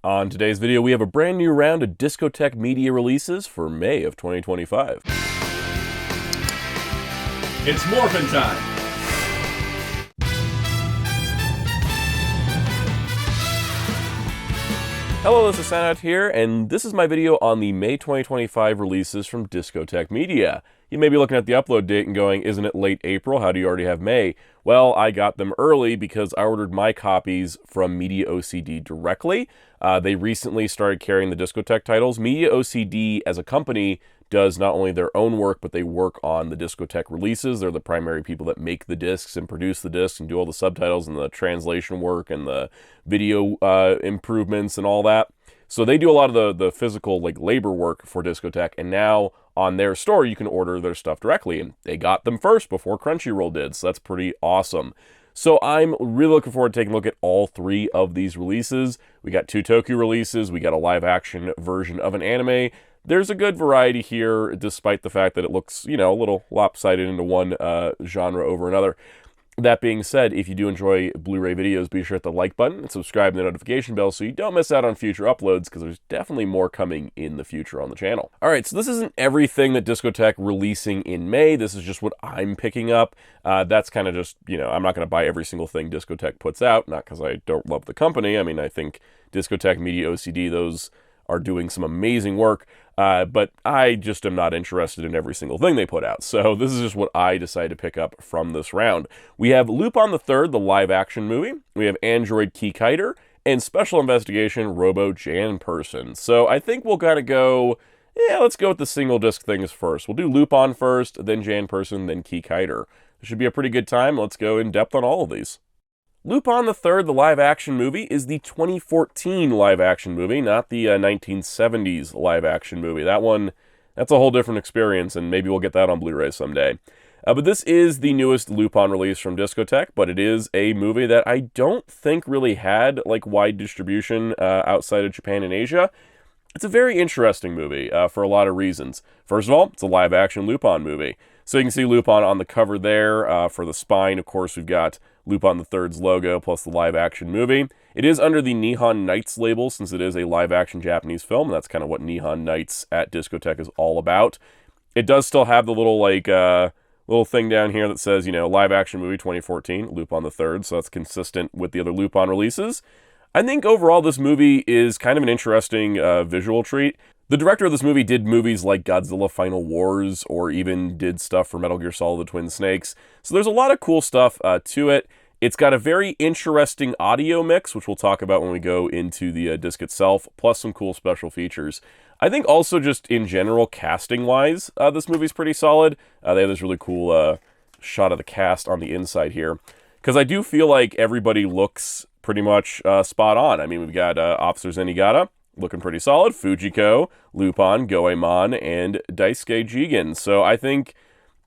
On today's video, we have a brand new round of Discotek media releases for May of 2025. It's morphin' time! Hello, this is Soundout here, and this is my video on the May 2025 releases from Discotek Media. You may be looking at the upload date and going, isn't it late April? How do you already have May? Well, I got them early because I ordered my copies from Media OCD directly. They recently started carrying the Discotek titles. Media OCD as a company does not only their own work, but they work on the Discotek releases. They're the primary people that make the discs and produce the discs and do all the subtitles and the translation work and the video improvements and all that. So they do a lot of the physical labor work for Discotek, and now on their store you can order their stuff directly, and they got them first before Crunchyroll did, so that's pretty awesome. So I'm really looking forward to taking a look at all three of these releases. We got 2 Toku releases, we got a live action version of an anime. There's a good variety here, despite the fact that it looks, a little lopsided into one genre over another. That being said, if you do enjoy Blu-ray videos, be sure to hit the like button and subscribe to the notification bell so you don't miss out on future uploads, because there's definitely more coming in the future on the channel. Alright, so this isn't everything that Discotek releasing in May. This is just what I'm picking up. That's kind of just, I'm not going to buy every single thing Discotek puts out, not because I don't love the company. I mean, I think Discotek, Media OCD, those are doing some amazing work, but I just am not interested in every single thing they put out. So this is just what I decided to pick up from this round. We have Lupin the Third, the live-action movie. We have Android Kikaider, and Special Investigation Robo Janperson. So I think we'll kind of go, let's go with the single disc things first. We'll do Lupin first, then Janperson, then Kikaider. It should be a pretty good time. Let's go in depth on all of these. Lupin the Third, the live-action movie, is the 2014 live-action movie, not the 1970s live-action movie. That's a whole different experience, and maybe we'll get that on Blu-ray someday. But this is the newest Lupin release from Discotek, but it is a movie that I don't think really had wide distribution outside of Japan and Asia. It's a very interesting movie for a lot of reasons. First of all, it's a live-action Lupin movie. So you can see Lupin on the cover there. For the spine, of course, we've got Lupin the Third's logo plus the live-action movie. It is under the Nihon Nights label since it is a live-action Japanese film. That's kind of what Nihon Nights at Discotek is all about. It does still have the little little thing down here that says, live-action movie 2014, Lupin the Third. So that's consistent with the other Lupin releases. I think overall this movie is kind of an interesting visual treat. The director of this movie did movies like Godzilla Final Wars, or even did stuff for Metal Gear Solid The Twin Snakes. So there's a lot of cool stuff to it. It's got a very interesting audio mix, which we'll talk about when we go into the disc itself, plus some cool special features. I think also just in general, casting-wise, this movie's pretty solid. They have this really cool shot of the cast on the inside here, because I do feel like everybody looks pretty much spot on. I mean, we've got Officer Zenigata, looking pretty solid. Fujiko, Lupin, Goemon, and Daisuke Jigen. So I think,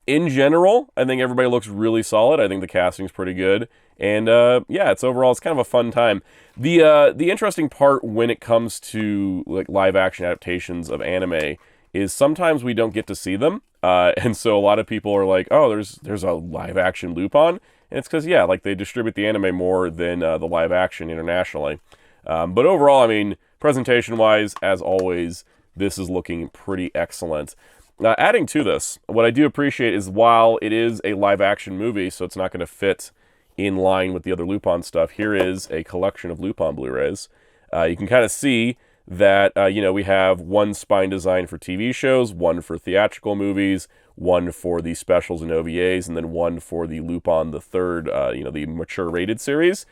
in general, everybody looks really solid. I think the casting's pretty good. And it's overall, it's kind of a fun time. The interesting part when it comes to live-action adaptations of anime is sometimes we don't get to see them. And so a lot of people are like, oh, there's a live-action Lupin. And it's because, they distribute the anime more than the live-action internationally. But overall, presentation-wise, as always, this is looking pretty excellent. Adding to this, what I do appreciate is while it is a live-action movie, so it's not going to fit in line with the other Lupin stuff, here is a collection of Lupin Blu-rays. You can kind of see that, we have one spine design for TV shows, one for theatrical movies, one for the specials and OVAs, and then one for the Lupin the Third, the mature rated series.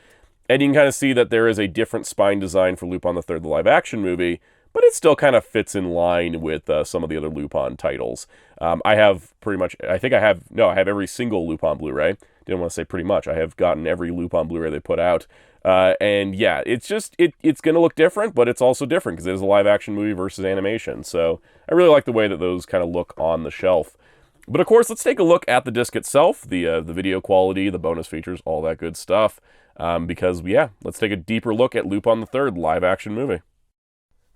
And you can kind of see that there is a different spine design for Lupin the Third, the live-action movie, but it still kind of fits in line with some of the other Lupin titles. I have every single Lupin Blu-ray. Didn't want to say pretty much. I have gotten every Lupin Blu-ray they put out. It's just, it's going to look different, but it's also different because it is a live-action movie versus animation. So I really like the way that those kind of look on the shelf. But of course, let's take a look at the disc itself, the video quality, the bonus features, all that good stuff. Let's take a deeper look at Lupin the Third live-action movie.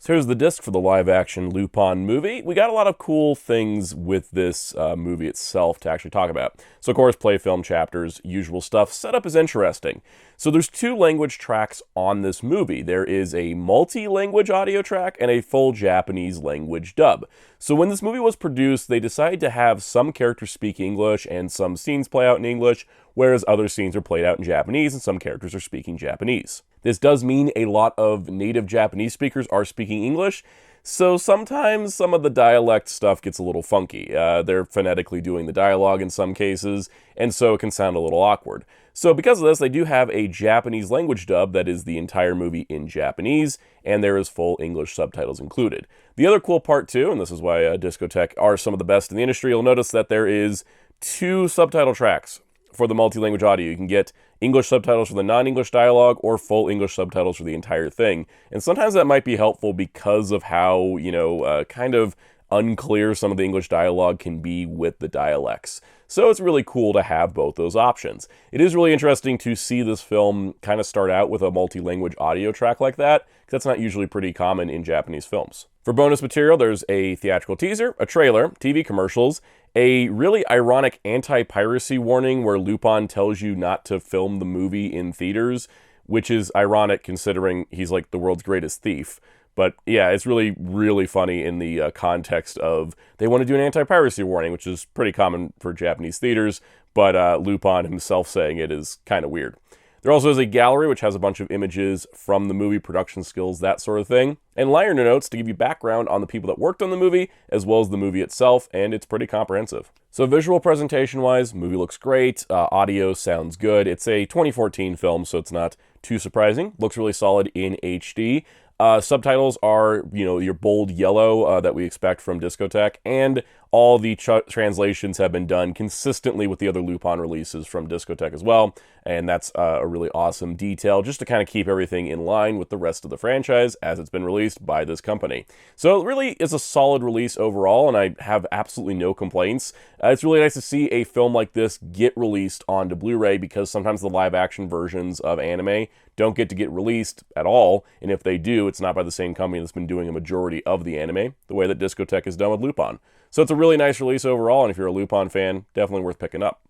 So here's the disc for the live-action Lupin movie. We got a lot of cool things with this movie itself to actually talk about. So of course, play film chapters, usual stuff. Setup is interesting. So there's 2 language tracks on this movie. There is a multi-language audio track and a full Japanese language dub. So when this movie was produced, they decided to have some characters speak English and some scenes play out in English, whereas other scenes are played out in Japanese and some characters are speaking Japanese. This does mean a lot of native Japanese speakers are speaking English, so sometimes some of the dialect stuff gets a little funky. They're phonetically doing the dialogue in some cases, and so it can sound a little awkward. So because of this, they do have a Japanese language dub that is the entire movie in Japanese, and there is full English subtitles included. The other cool part too, and this is why Discotek are some of the best in the industry, you'll notice that there is 2 subtitle tracks for the multi-language audio. You can get English subtitles for the non-English dialogue or full English subtitles for the entire thing. And sometimes that might be helpful because of how, kind of unclear some of the English dialogue can be with the dialects. So it's really cool to have both those options. It is really interesting to see this film kind of start out with a multi-language audio track like that, because that's not usually pretty common in Japanese films. For bonus material, there's a theatrical teaser, a trailer, TV commercials, a really ironic anti-piracy warning where Lupin tells you not to film the movie in theaters, which is ironic considering he's like the world's greatest thief. But yeah, it's really, really funny in the context of they want to do an anti-piracy warning, which is pretty common for Japanese theaters, but Lupin himself saying it is kind of weird. There also is a gallery which has a bunch of images from the movie, production skills, that sort of thing, and liner notes to give you background on the people that worked on the movie, as well as the movie itself, and it's pretty comprehensive. So visual presentation-wise, movie looks great, audio sounds good. It's a 2014 film, so it's not too surprising. Looks really solid in HD. Subtitles are, your bold yellow that we expect from Discotek, and all the translations have been done consistently with the other Lupin releases from Discotek as well, and that's a really awesome detail, just to kind of keep everything in line with the rest of the franchise as it's been released by this company. So it really is a solid release overall, and I have absolutely no complaints. It's really nice to see a film like this get released onto Blu-ray, because sometimes the live-action versions of anime don't get to get released at all, and if they do, it's not by the same company that's been doing a majority of the anime, the way that Discotek has done with Lupin. So it's a really nice release overall, and if you're a Lupin fan, definitely worth picking up.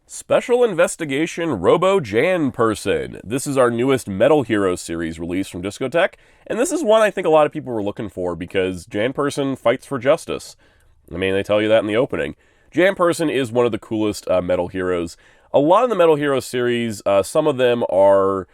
Special Investigation Robo Janperson. This is our newest Metal Hero series release from Discotek, and this is one I think a lot of people were looking for because Janperson fights for justice. I mean, they tell you that in the opening. Janperson is one of the coolest Metal Heroes. A lot of the Metal Hero series, some of them are,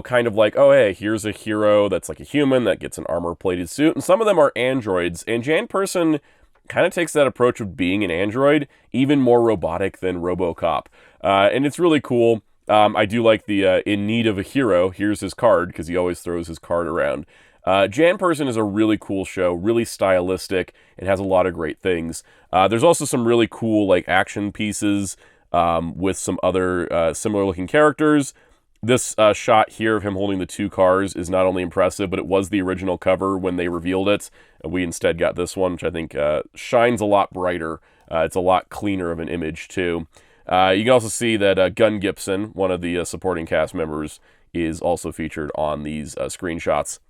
kind of like, oh, hey, here's a hero that's like a human that gets an armor-plated suit, and some of them are androids, and Janperson kind of takes that approach of being an android, even more robotic than RoboCop. And it's really cool. I do like the in need of a hero, here's his card, because he always throws his card around. Janperson is a really cool show, really stylistic, and has a lot of great things. There's also some really cool action pieces with some other similar-looking characters. This shot here of him holding the 2 cars is not only impressive, but it was the original cover when they revealed it. We instead got this one, which I think shines a lot brighter. It's a lot cleaner of an image, too. You can also see that Gunn Gibson, one of the supporting cast members, is also featured on these screenshots.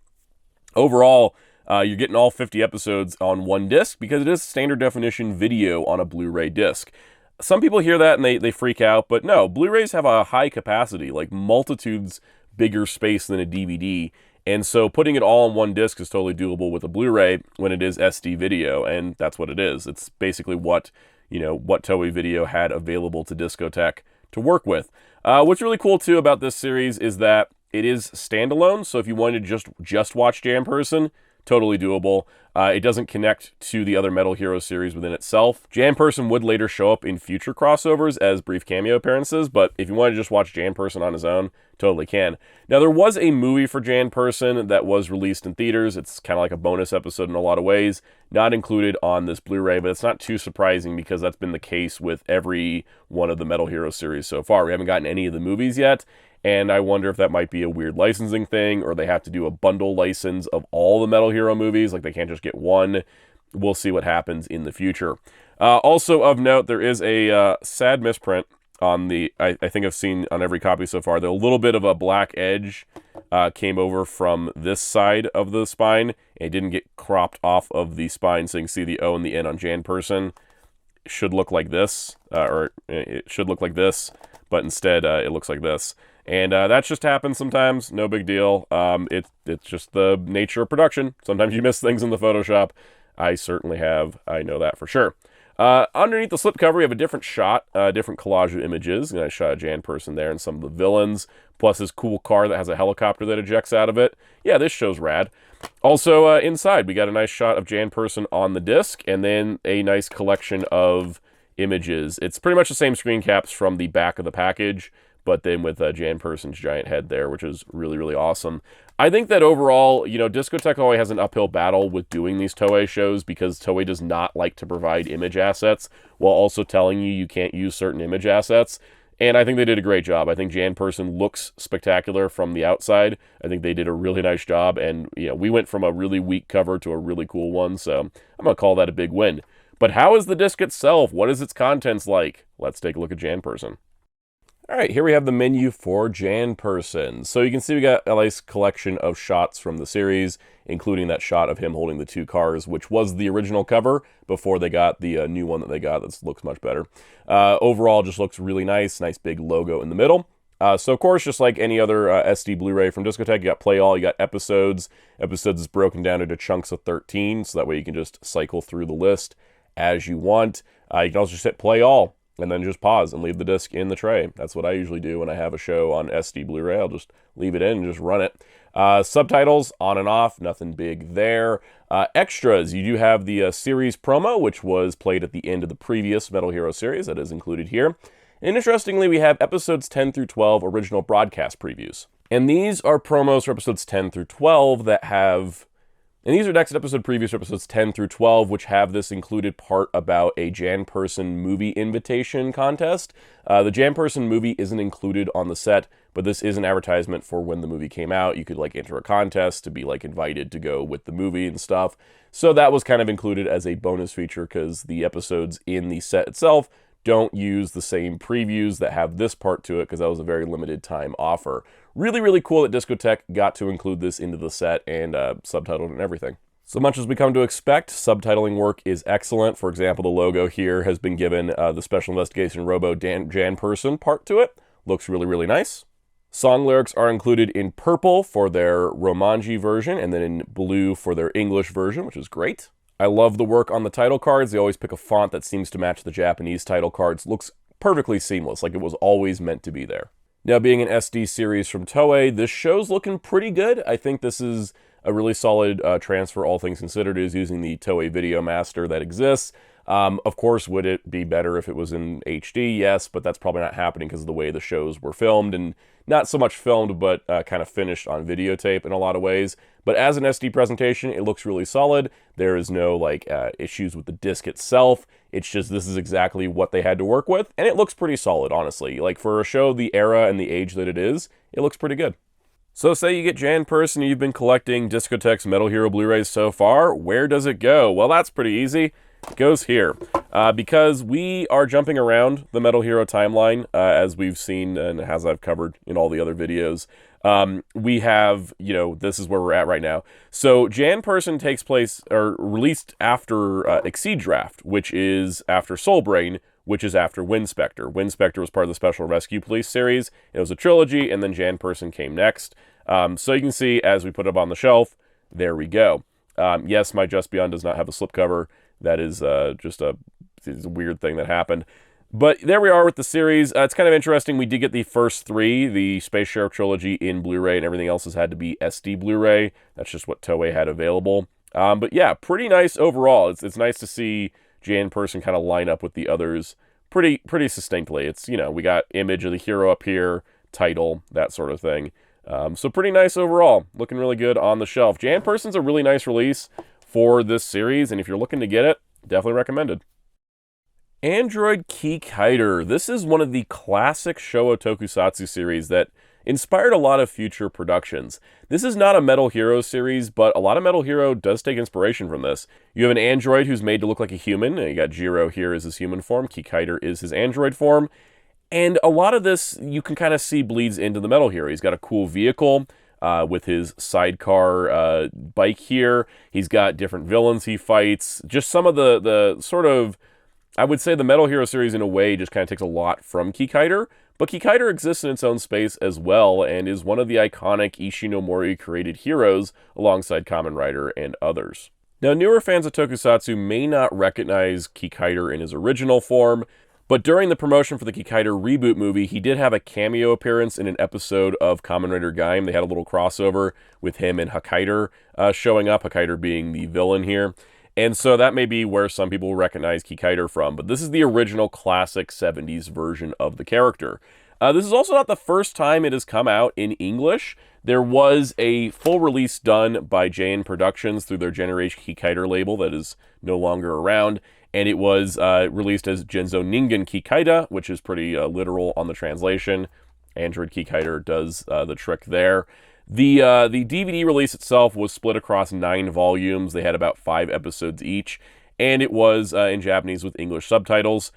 Overall, you're getting all 50 episodes on one disc because it is standard definition video on a Blu-ray disc. Some people hear that and they freak out, but no, Blu-rays have a high capacity, like multitudes bigger space than a DVD, and so putting it all on one disc is totally doable with a Blu-ray when it is SD video, and that's what it is. It's basically what Toei Video had available to Discotek to work with. What's really cool too about this series is that it is standalone, so if you wanted to just watch Janperson, totally doable. It doesn't connect to the other Metal Hero series within itself. Janperson would later show up in future crossovers as brief cameo appearances, but if you want to just watch Janperson on his own, totally can. Now, there was a movie for Janperson that was released in theaters. It's kind of like a bonus episode in a lot of ways, not included on this Blu-ray, but it's not too surprising because that's been the case with every one of the Metal Hero series so far. We haven't gotten any of the movies yet, and I wonder if that might be a weird licensing thing, or they have to do a bundle license of all the Metal Hero movies, like they can't just get one. We'll see what happens in the future. Also of note, there is a sad misprint on the, I think I've seen on every copy so far, the little bit of a black edge came over from this side of the spine, and it didn't get cropped off of the spine, so you can see the O and the N on Janperson. It should look like this, or it should look like this, but instead it looks like this. And that just happens sometimes, no big deal. It's just the nature of production. Sometimes you miss things in the Photoshop. I certainly have, I know that for sure. Underneath the slipcover, we have a different shot, different collage of images. And I shot a Janperson there and some of the villains, plus his cool car that has a helicopter that ejects out of it. Yeah, this show's rad. Also, inside, we got a nice shot of Janperson on the disc, and then a nice collection of images. It's pretty much the same screen caps from the back of the package, but then with Janperson's giant head there, which is really, really awesome. I think that overall, you know, Discotek always has an uphill battle with doing these Toei shows because Toei does not like to provide image assets while also telling you you can't use certain image assets. And I think they did a great job. I think Janperson looks spectacular from the outside. I think they did a really nice job. And, you know, we went from a really weak cover to a really cool one. So I'm going to call that a big win. But how is the disc itself? What is its contents like? Let's take a look at Janperson. All right, here we have the menu for Janperson. So you can see we got a nice collection of shots from the series, including that shot of him holding the two cars, which was the original cover before they got the new one that they got that looks much better. Overall, just looks really nice big logo in the middle. So of course, just like any other SD Blu-ray from Discotek, you got play all, you got episodes. Episodes is broken down into chunks of 13, so that way you can just cycle through the list as you want. You can also just hit play all, and then just pause and leave the disc in the tray. That's what I usually do when I have a show on SD Blu-ray. I'll just leave it in and just run it. Subtitles, on and off, nothing big there. Extras, you do have the series promo, which was played at the end of the previous Metal Hero series. That is included here. And interestingly, we have episodes 10 through 12 original broadcast previews. And these are promos for episodes 10 through 12 that have... And these are next episode previews for episodes 10 through 12, which have this included part about a Janperson movie invitation contest. The Janperson movie isn't included on the set, but this is an advertisement for when the movie came out. You could like enter a contest to be like invited to go with the movie and stuff. So that was kind of included as a bonus feature because the episodes in the set itself don't use the same previews that have this part to it because that was a very limited time offer. Really, really cool that Discotek got to include this into the set and subtitled and everything. So much as we come to expect, subtitling work is excellent. For example, the logo here has been given the Special Investigation Robo Janperson part to it. Looks really, really nice. Song lyrics are included in purple for their Romanji version and then in blue for their English version, which is great. I love the work on the title cards. They always pick a font that seems to match the Japanese title cards. Looks perfectly seamless, like it was always meant to be there. Now, being an SD series from Toei, this show's looking pretty good. I think this is a really solid transfer, all things considered. It is using the Toei Video Master that exists. Of course, would it be better if it was in HD? Yes, but that's probably not happening because of the way the shows were filmed, and not so much filmed, but kind of finished on videotape in a lot of ways. But as an SD presentation, it looks really solid. There is no like issues with the disc itself. It's just this is exactly what they had to work with, and it looks pretty solid, honestly. Like for a show the era and the age that it is, it looks pretty good. So say you get Janperson and you've been collecting Discotek's Metal Hero Blu-rays so far, where does it go? Well, that's pretty easy. It goes here. Because we are jumping around the Metal Hero timeline, as we've seen and as I've covered in all the other videos. We have, you know, this is where we're at right now. So Janperson takes place, or released after Exceed Draft, which is after Soul Brain, which is after Winspector. Winspector was part of the Special Rescue Police series. It was a trilogy, and then Janperson came next. So you can see, as we put it up on the shelf, there we go. Yes, my Just Beyond does not have a slipcover. That is just a weird thing that happened. But there we are with the series. It's kind of interesting. We did get the first three, the Space Sheriff trilogy in Blu-ray, and everything else has had to be SD Blu-ray. That's just what Toei had available. But yeah, pretty nice overall. It's nice to see Janperson kind of line up with the others pretty succinctly. It's, you know, we got image of the hero up here, title, that sort of thing. So pretty nice overall. Looking really good on the shelf. Janperson's a really nice release for this series, and if you're looking to get it, definitely recommended. Android Kikaider. This is one of the classic Showa Tokusatsu series that inspired a lot of future productions. This is not a Metal Hero series, but a lot of Metal Hero does take inspiration from this. You have an android who's made to look like a human. You got Jiro here as his human form. Kikaider is his android form. And a lot of this, you can kind of see bleeds into the Metal Hero. He's got a cool vehicle with his sidecar bike here. He's got different villains he fights. Just some of the sort of, I would say the Metal Hero series in a way just kind of takes a lot from Kikaider. But Kikaider exists in its own space as well and is one of the iconic Ishinomori created heroes alongside Kamen Rider and others. Now, newer fans of Tokusatsu may not recognize Kikaider in his original form, but during the promotion for the Kikaider reboot movie, he did have a cameo appearance in an episode of Kamen Rider Gaim. They had a little crossover with him and Kikaider showing up, Kikaider being the villain here. And so that may be where some people recognize Kikaider from, but this is the original classic 70s version of the character. This is also not the first time it has come out in English. There was a full release done by Janperson Productions through their Generation Kikaider label that is no longer around, and it was released as Genzo Ningen Kikaider, which is pretty literal on the translation. Android Kikaider does the trick there. The DVD release itself was split across 9 volumes. They had about 5 episodes each, and it was in Japanese with English subtitles.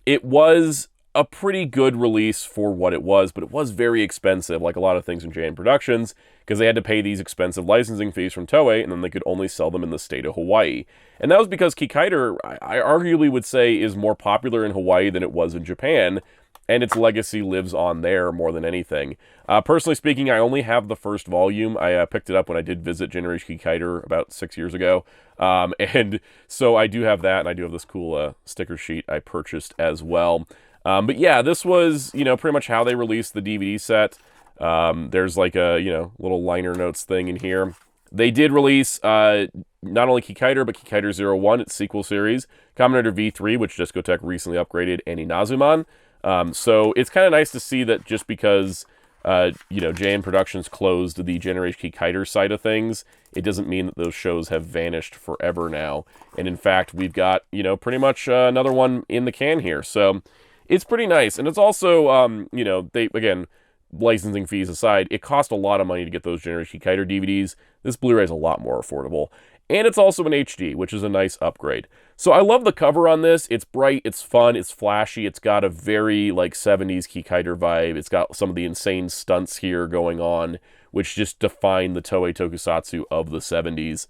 It was a pretty good release for what it was, but it was very expensive, like a lot of things in Janperson Productions, because they had to pay these expensive licensing fees from Toei, and then they could only sell them in the state of Hawaii. And that was because Kikaider, I arguably would say, is more popular in Hawaii than it was in Japan, and its legacy lives on there more than anything. Personally speaking, I only have the first volume. I picked it up when I did visit Generation Kikaider about 6 years ago. And so I do have that, and I do have this cool sticker sheet I purchased as well. But yeah, this was, pretty much how they released the DVD set. There's like a, little liner notes thing in here. They did release not only Kikaider, but Kikaider 01, its sequel series, Kamen Rider V3, which Discotek recently upgraded, and Inazuman. So it's kind of nice to see that just because, Janperson Productions closed the Generation Kikaider side of things, it doesn't mean that those shows have vanished forever now. And in fact, we've got, pretty much another one in the can here. So it's pretty nice. And it's also, again, licensing fees aside, it cost a lot of money to get those Generation Kikaider DVDs. This Blu-ray is a lot more affordable. And it's also an HD, which is a nice upgrade. So I love the cover on this. It's bright, it's fun, it's flashy. It's got a very, 70s Kikaider vibe. It's got some of the insane stunts here going on, which just define the Toei Tokusatsu of the 70s.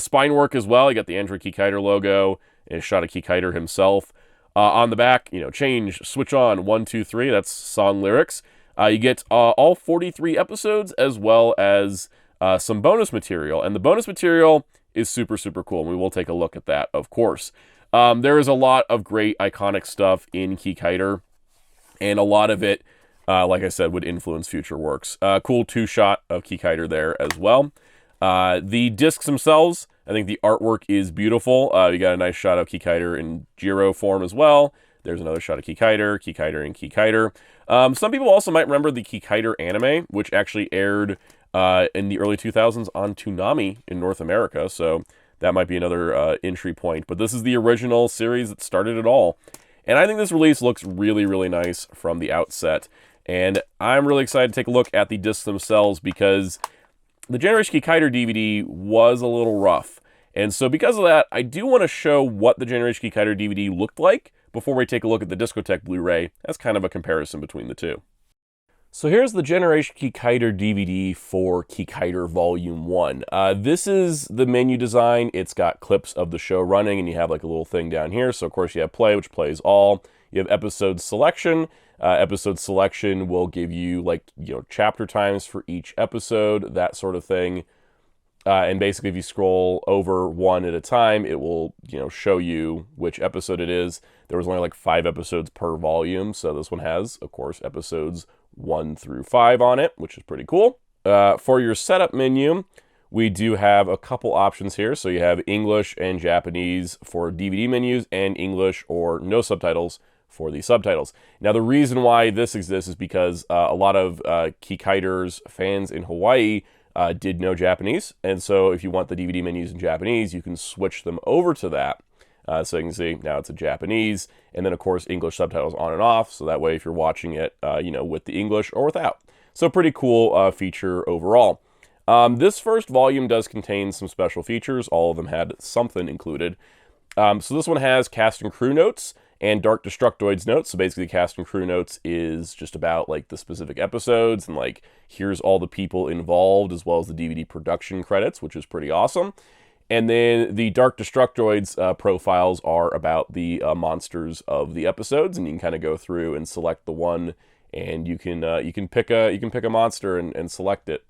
Spine work as well. You got the Android Kikaider logo and a shot of Kikaider himself. On the back, change, switch on, 1, 2, 3. That's song lyrics. You get all 43 episodes as well as some bonus material. And the bonus material is super, super cool. And we will take a look at that, of course. There is a lot of great iconic stuff in Kikaider, and a lot of it, like I said, would influence future works. Cool 2-shot of Kikaider there as well. The discs themselves, I think the artwork is beautiful. You got a nice shot of Kikaider in Jiro form as well. There's another shot of Kikaider, Kikaider, and Kikaider. Some people also might remember the Kikaider anime, which actually aired in the early 2000s on Toonami in North America, so that might be another entry point. But this is the original series that started it all. And I think this release looks really, really nice from the outset. And I'm really excited to take a look at the discs themselves because the Generation Kikaider DVD was a little rough. And so because of that, I do want to show what the Generation Kikaider DVD looked like before we take a look at the Discotek Blu-ray as kind of a comparison between the two. So here's the Generation Kikaider DVD for Kikaider Volume 1. This is the menu design. It's got clips of the show running, and you have like a little thing down here. So of course you have play, which plays all. You have episode selection. Episode selection will give you chapter times for each episode, that sort of thing. And basically if you scroll over one at a time, it will, show you which episode it is. There was only 5 episodes per volume. So this one has, of course, episodes 1 through 5 on it, which is pretty cool. For your setup menu, we do have a couple options here. So you have English and Japanese for DVD menus and English or no subtitles for the subtitles. Now, the reason why this exists is because a lot of Kikaider's fans in Hawaii did know Japanese. And so if you want the DVD menus in Japanese, you can switch them over to that. So you can see now it's a Japanese, and then of course English subtitles on and off. So that way if you're watching it, with the English or without. So pretty cool feature overall. This first volume does contain some special features. All of them had something included. So this one has cast and crew notes, and Dark Destructoid's notes. So basically, the cast and crew notes is just about like the specific episodes, and like here's all the people involved, as well as the DVD production credits, which is pretty awesome. And then the Dark Destructoids profiles are about the monsters of the episodes, and you can kind of go through and select the one, and you can pick a monster and select it,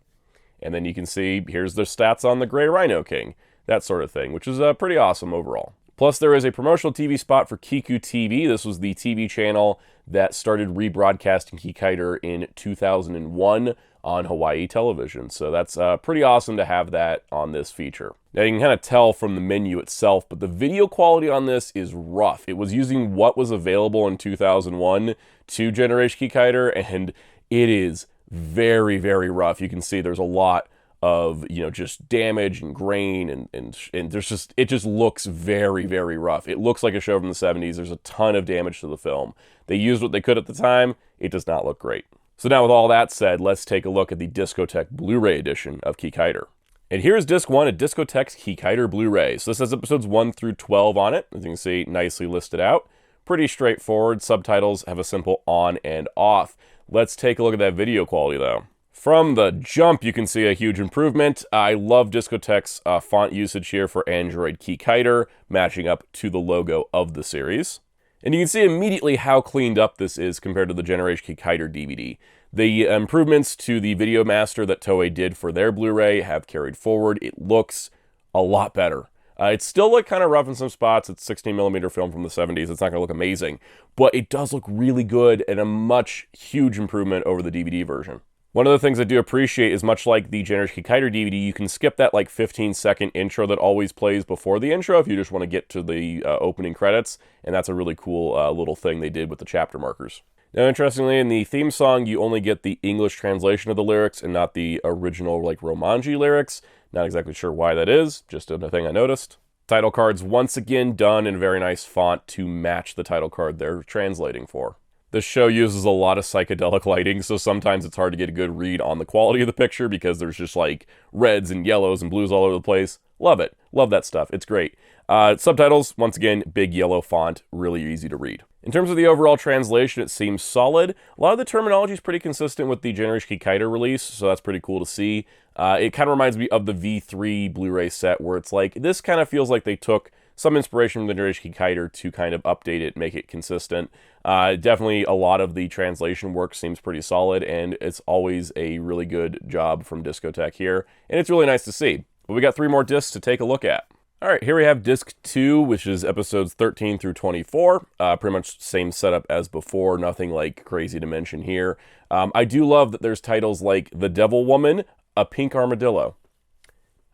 and then you can see here's the stats on the Grey Rhino King, that sort of thing, which is pretty awesome overall. Plus, there is a promotional TV spot for Kiku TV. This was the TV channel that started rebroadcasting Kikaider in 2001 on Hawaii television. So that's pretty awesome to have that on this feature. Now, you can kind of tell from the menu itself, but the video quality on this is rough. It was using what was available in 2001 to generate Kikaider, and it is very, very rough. You can see there's a lot of, you know, just damage and grain, and there's just, it just looks very, very rough. It looks like a show from the 70s. There's a ton of damage to the film. They used what they could at the time. It does not look great. So now with all that said, let's take a look at the Discotek Blu-ray edition of Kikaider. And here's disc 1 of Discotek's Kikaider Blu-ray. So this has episodes 1 through 12 on it. As you can see, nicely listed out. Pretty straightforward. Subtitles have a simple on and off. Let's take a look at that video quality though. From the jump, you can see a huge improvement. I love Discotek's font usage here for Android Kikaider, matching up to the logo of the series. And you can see immediately how cleaned up this is compared to the Generation Kikaider DVD. The improvements to the Video Master that Toei did for their Blu-ray have carried forward. It looks a lot better. It's still like kind of rough in some spots. It's 16mm film from the 70s. It's not going to look amazing, but it does look really good and a huge improvement over the DVD version. One of the things I do appreciate is, much like the Generation Kikaider DVD, you can skip that like 15-second intro that always plays before the intro if you just want to get to the opening credits, and that's a really cool little thing they did with the chapter markers. Now, interestingly, in the theme song, you only get the English translation of the lyrics and not the original like Romanji lyrics. Not exactly sure why that is, just a thing I noticed. Title cards once again done in a very nice font to match the title card they're translating for. This show uses a lot of psychedelic lighting, so sometimes it's hard to get a good read on the quality of the picture because there's just like reds and yellows and blues all over the place. Love it. Love that stuff. It's great. Subtitles, once again, big yellow font, really easy to read. In terms of the overall translation, it seems solid. A lot of the terminology is pretty consistent with the Generation Kikaider release, so that's pretty cool to see. It kind of reminds me of the V3 Blu-ray set, where it's like, this kind of feels like they took some inspiration from the Generation Kikaider to kind of update it, make it consistent. Definitely a lot of the translation work seems pretty solid, and it's always a really good job from Discotek here, and it's really nice to see. But we got 3 more discs to take a look at. All right, here we have disc 2, which is episodes 13 through 24. Pretty much same setup as before, nothing like crazy to mention here. I do love that there's titles like The Devil Woman, A Pink Armadillo.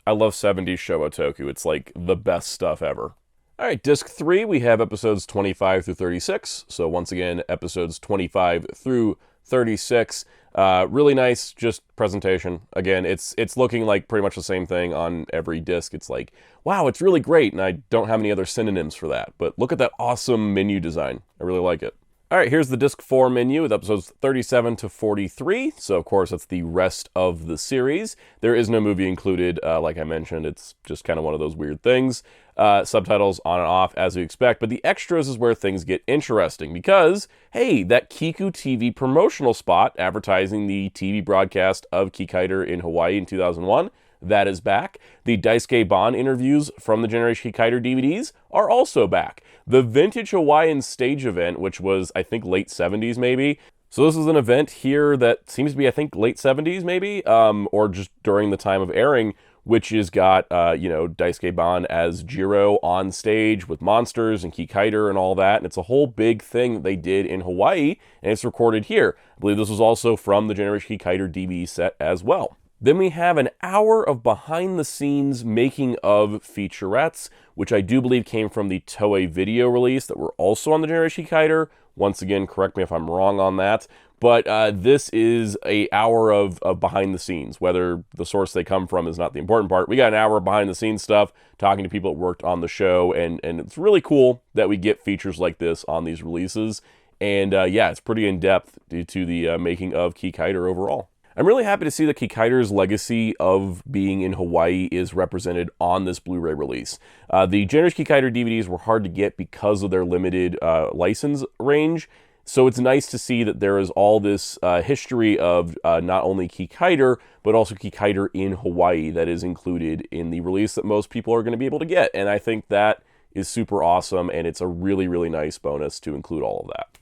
I love 70s Showa Toku. It's like the best stuff ever. All right, disc 3, we have episodes 25 through 36. So once again, episodes 25 through 36. Really nice, just presentation. Again, it's looking like pretty much the same thing on every disc. It's like, wow, it's really great, and I don't have any other synonyms for that. But look at that awesome menu design. I really like it. All right, here's the disc 4 menu with episodes 37 to 43. So, of course, that's the rest of the series. There is no movie included, like I mentioned. It's just kind of one of those weird things. Subtitles on and off, as we expect. But the extras is where things get interesting because, hey, that Kiku TV promotional spot advertising the TV broadcast of Kikaider in Hawaii in 2001, that is back. The Daisuke Ban interviews from the Generation Kikaider DVDs are also back. The Vintage Hawaiian stage event, which was, I think, late 70s maybe. So this is an event here that seems to be, I think, late 70s maybe, or just during the time of airing, which has got, Daisuke Ban as Jiro on stage with monsters and Kikaider and all that. And it's a whole big thing that they did in Hawaii, and it's recorded here. I believe this was also from the Generation Kikaider DVD set as well. Then we have an hour of behind-the-scenes making of featurettes, which I do believe came from the Toei video release that were also on the Generation Kikaider. Once again, correct me if I'm wrong on that. But this is an hour of behind-the-scenes. Whether the source they come from is not the important part. We got an hour of behind-the-scenes stuff, talking to people that worked on the show, and it's really cool that we get features like this on these releases. And yeah, it's pretty in-depth due to the making of Kikaider overall. I'm really happy to see that Kikaider's legacy of being in Hawaii is represented on this Blu-ray release. The Generation Kikaider DVDs were hard to get because of their limited license range, so it's nice to see that there is all this history of not only Kikaider, but also Kikaider in Hawaii that is included in the release that most people are going to be able to get, and I think that is super awesome, and it's a really, really nice bonus to include all of that.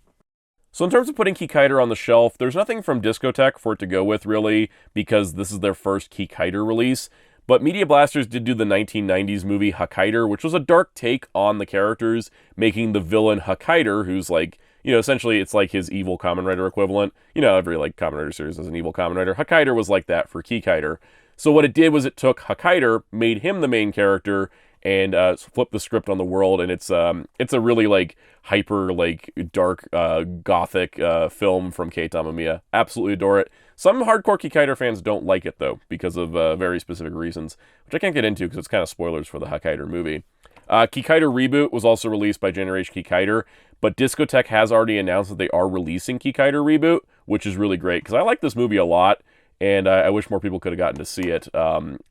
So in terms of putting Kikaider on the shelf, there's nothing from Discotek for it to go with, really, because this is their first Kikaider release. But Media Blasters did do the 1990s movie Kikaider, which was a dark take on the characters, making the villain Kikaider, who's like, you know, essentially it's like his evil Kamen Rider equivalent. You know, every like Kamen Rider series has an evil Kamen Rider. Kikaider was like that for Kikaider. So what it did was it took Kikaider, made him the main character, and flip the script on the world, and it's a really like hyper like dark gothic film from Kei Tamamiya. Absolutely adore it. Some hardcore Kikaider fans don't like it though because of very specific reasons, which I can't get into because it's kind of spoilers for the Kikaider movie. Kikaider Reboot was also released by Generation Kikaider, but Discotek has already announced that they are releasing Kikaider Reboot, which is really great because I like this movie a lot. And I wish more people could have gotten to see it.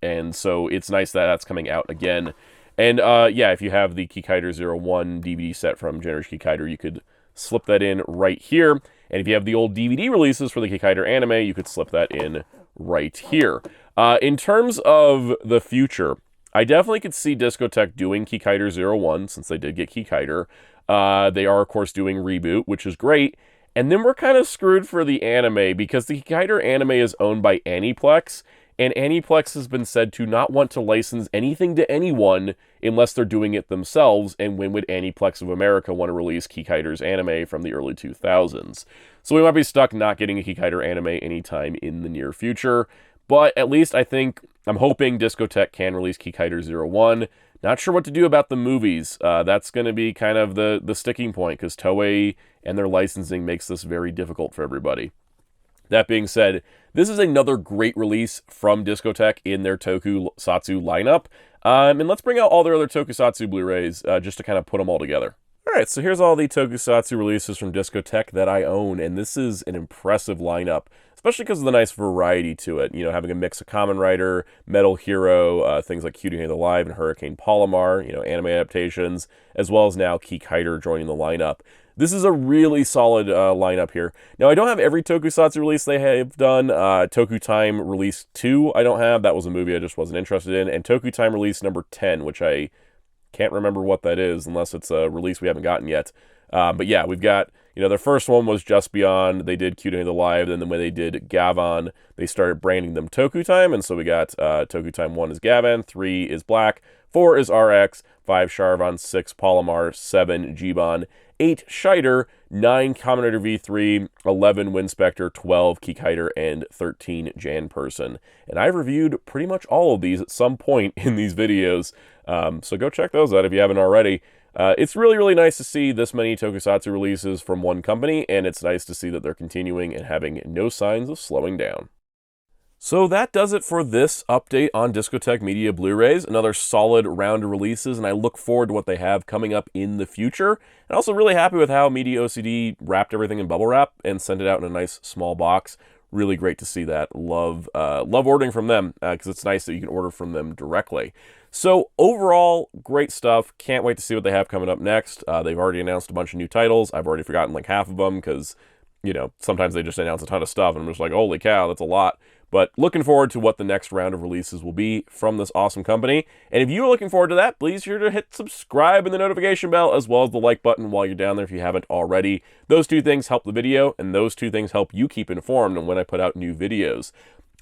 And so it's nice that that's coming out again. And yeah, if you have the Kikaider 01 DVD set from Generation Kikaider, you could slip that in right here. And if you have the old DVD releases for the Kikaider anime, you could slip that in right here. In terms of the future, I definitely could see Discotek doing Kikaider 01, since they did get Kikaider. They are, of course, doing Reboot, which is great. And then we're kind of screwed for the anime, because the Kikaider anime is owned by Aniplex, and Aniplex has been said to not want to license anything to anyone unless they're doing it themselves, and when would Aniplex of America want to release Kikaider's anime from the early 2000s? So we might be stuck not getting a Kikaider anime anytime in the near future, but at least I'm hoping Discotek can release Kikaider 01. Not sure what to do about the movies. That's going to be kind of the sticking point, because Toei and their licensing makes this very difficult for everybody. That being said, this is another great release from Discotek in their Tokusatsu lineup. And let's bring out all their other Tokusatsu Blu-rays just to kind of put them all together. Alright, so here's all the Tokusatsu releases from Discotek that I own, and this is an impressive lineup, especially because of the nice variety to it. You know, having a mix of Kamen Rider, Metal Hero, things like Kikaider Alive and Hurricane Palomar, you know, anime adaptations, as well as now Kikaider joining the lineup. This is a really solid lineup here. Now, I don't have every Tokusatsu release they have done. Toku Time Release 2 I don't have. That was a movie I just wasn't interested in. And Toku Time Release number 10, which I can't remember what that is unless it's a release we haven't gotten yet. But yeah, we've got, you know, their first one was Just Beyond. They did Kikaider Live. Then when they did Gavan, they started branding them Toku Time. And so we got Toku Time 1 is Gavan, 3 is Black, 4 is RX, 5 Charvan, 6 Palomar, 7 Jiban, 8 Shider, 9 Kamen Rider V3, 11 Winspector, 12 Kikaider, and 13 Janperson. And I've reviewed pretty much all of these at some point in these videos, so go check those out if you haven't already. It's really, really nice to see this many Tokusatsu releases from one company, and it's nice to see that they're continuing and having no signs of slowing down. So that does it for this update on Discotek Media Blu-rays. Another solid round of releases, and I look forward to what they have coming up in the future. And also really happy with how Media OCD wrapped everything in bubble wrap and sent it out in a nice small box. Really great to see that. Love ordering from them, because it's nice that you can order from them directly. So overall, great stuff. Can't wait to see what they have coming up next. They've already announced a bunch of new titles. I've already forgotten like half of them, because, you know, sometimes they just announce a ton of stuff, and I'm just like, holy cow, that's a lot. But looking forward to what the next round of releases will be from this awesome company. And if you are looking forward to that, please be sure to hit subscribe and the notification bell, as well as the like button while you're down there if you haven't already. Those two things help the video, and those two things help you keep informed on when I put out new videos.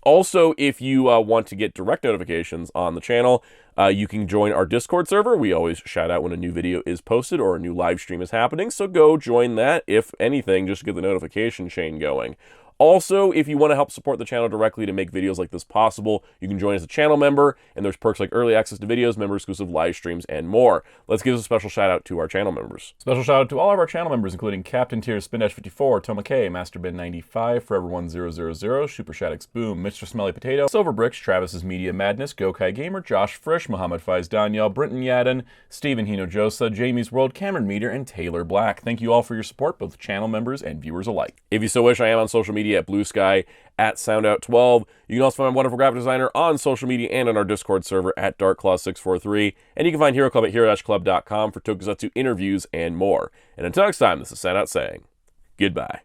Also, if you want to get direct notifications on the channel, you can join our Discord server. We always shout out when a new video is posted or a new live stream is happening, so go join that, if anything, just to get the notification chain going. Also, if you want to help support the channel directly to make videos like this possible, you can join as a channel member, and there's perks like early access to videos, member-exclusive live streams, and more. Let's give a special shout-out to our channel members. Special shout out to all of our channel members, including Captain Tier, Spindash54, Toma K, MasterBin95, Forever1000, Super Shaddix Boom, Mr. Smelly Potato, Silverbricks, Travis's Media Madness, Gokai Gamer, Josh Frisch, Muhammad Faiz Daniel, Brinton Yadden, Stephen Hinojosa, Jamie's World, Cameron Meter, and Taylor Black. Thank you all for your support, both channel members and viewers alike. If you so wish, I am on social media media at Blue Sky, at Soundout12. You can also find my wonderful graphic designer on social media and on our Discord server at DarkClaw643. And you can find Hero Club at hero-club.com for Tokusatsu interviews and more. And until next time, this is Soundout saying goodbye.